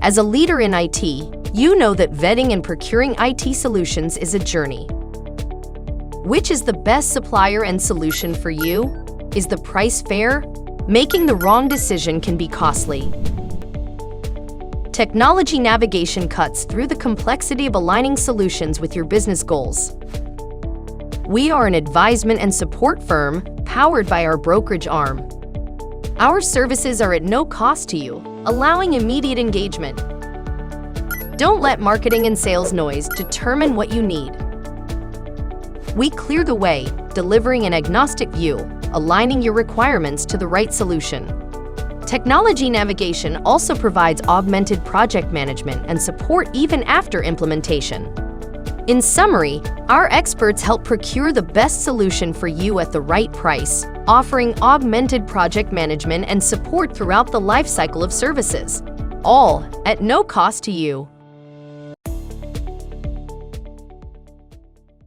As a leader in IT, you know that vetting and procuring IT solutions is a journey. Which is the best supplier and solution for you? Is the price fair? Making the wrong decision can be costly. Technology navigation cuts through the complexity of aligning solutions with your business goals. We are an advisement and support firm powered by our brokerage arm. Our services are at no cost to you, allowing immediate engagement. Don't let marketing and sales noise determine what you need. We clear the way, delivering an agnostic view, aligning your requirements to the right solution. Technology navigation also provides augmented project management and support even after implementation. In summary, our experts help procure the best solution for you at the right price, offering augmented project management and support throughout the lifecycle of services, all at no cost to you.